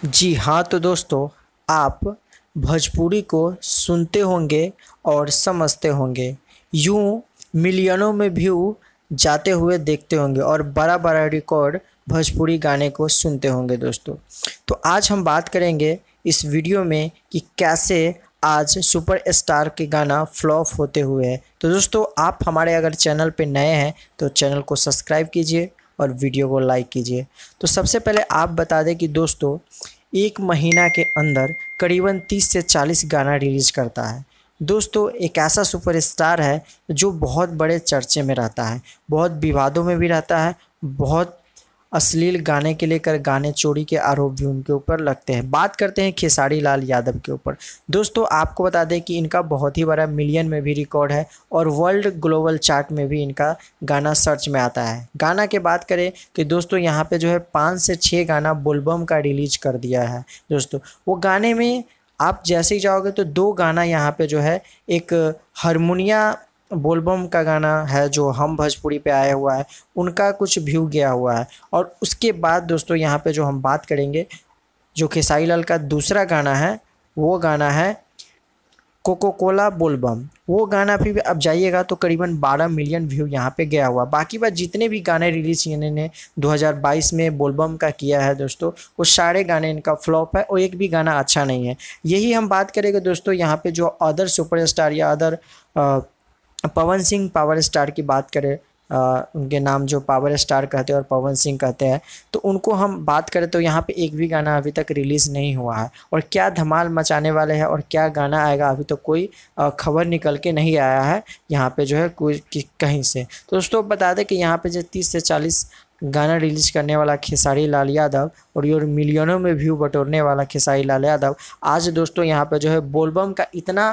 जी हाँ, तो दोस्तों आप भोजपुरी को सुनते होंगे और समझते होंगे। यूँ मिलियनों में व्यू जाते हुए देखते होंगे और बड़ा बड़ा रिकॉर्ड भोजपुरी गाने को सुनते होंगे दोस्तों। तो आज हम बात करेंगे इस वीडियो में कि कैसे आज सुपरस्टार के गाना फ्लॉप होते हुए हैं। तो दोस्तों आप हमारे अगर चैनल पे नए हैं तो चैनल को सब्सक्राइब कीजिए और वीडियो को लाइक कीजिए। तो सबसे पहले आप बता दें कि दोस्तों एक महीना के अंदर करीबन 30 से 40 गाना रिलीज़ करता है। दोस्तों एक ऐसा सुपरस्टार है जो बहुत बड़े चर्चे में रहता है, बहुत विवादों में भी रहता है, बहुत अश्लील गाने के लेकर गाने चोरी के आरोप भी उनके ऊपर लगते हैं। बात करते हैं खेसारी लाल यादव के ऊपर। दोस्तों आपको बता दें कि इनका बहुत ही बड़ा मिलियन में भी रिकॉर्ड है और वर्ल्ड ग्लोबल चार्ट में भी इनका गाना सर्च में आता है। गाना की बात करें कि दोस्तों यहाँ पे जो है 5 से 6 गाना बोलबम का रिलीज कर दिया है। दोस्तों वो गाने में आप जैसे ही जाओगे तो 2 गाना यहाँ पे जो है एक हारमोनिया बोलबम का गाना है जो हम भोजपुरी पे आया हुआ है, उनका कुछ व्यू गया हुआ है। और उसके बाद दोस्तों यहाँ पे जो हम बात करेंगे जो खेसारी लाल का दूसरा गाना है वो गाना है कोको कोला बोलबम। वो गाना भी अब जाइएगा तो करीबन 12 मिलियन व्यू यहाँ पे गया हुआ। बाकी बात जितने भी गाने रिलीज इन्होंने 2022 में बोलबम का किया है दोस्तों, वो सारे गाने इनका फ्लॉप है और एक भी गाना अच्छा नहीं है। यही हम बात करेंगे दोस्तों यहाँ पे जो अदर सुपरस्टार या other Pawan Singh power star की बात करें, उनके नाम जो पावर स्टार कहते हैं और पवन सिंह कहते हैं, तो उनको हम बात करें तो यहाँ पे एक भी गाना अभी तक रिलीज़ नहीं हुआ है। और क्या धमाल मचाने वाले हैं और क्या गाना आएगा अभी तो कोई खबर निकल के नहीं आया है यहाँ पे जो है कोई कहीं से। तो दोस्तों बता दें कि यहाँ पे जो 30 से 40 गाना रिलीज करने वाला खेसारी लाल यादव और ये मिलियनों में व्यू बटोरने वाला खेसारी लाल यादव आज दोस्तों यहाँ पे जो है बोलबम का इतना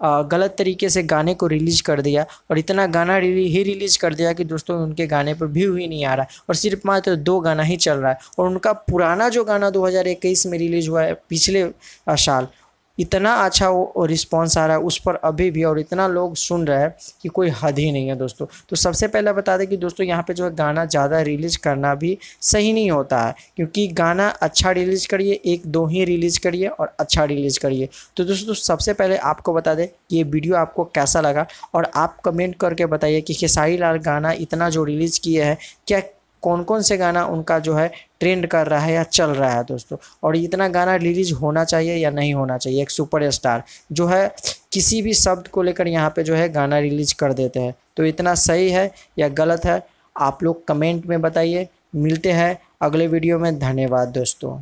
गलत तरीके से गाने को रिलीज कर दिया और इतना गाना ही रिलीज कर दिया कि दोस्तों उनके गाने पर व्यू ही नहीं आ रहा है और सिर्फ मात्र 2 गाना ही चल रहा है। और उनका पुराना जो गाना 2021 में रिलीज हुआ है पिछले साल, इतना अच्छा वो रिस्पॉन्स आ रहा है उस पर अभी भी और इतना लोग सुन रहे हैं कि कोई हद ही नहीं है दोस्तों। तो सबसे पहले बता दें कि दोस्तों यहाँ पे जो है गाना ज़्यादा रिलीज करना भी सही नहीं होता है, क्योंकि गाना अच्छा रिलीज करिए, 1-2 ही रिलीज करिए और अच्छा रिलीज करिए। तो दोस्तों सबसे पहले आपको बता दें कि ये वीडियो आपको कैसा लगा और आप कमेंट करके बताइए कि खेसारी लाल गाना इतना जो रिलीज़ किए हैं क्या कौन कौन से गाना उनका जो है ट्रेंड कर रहा है या चल रहा है दोस्तों, और इतना गाना रिलीज होना चाहिए या नहीं होना चाहिए। एक सुपरस्टार जो है किसी भी शब्द को लेकर यहाँ पे जो है गाना रिलीज कर देते हैं, तो इतना सही है या गलत है आप लोग कमेंट में बताइए। मिलते हैं अगले वीडियो में। धन्यवाद दोस्तों।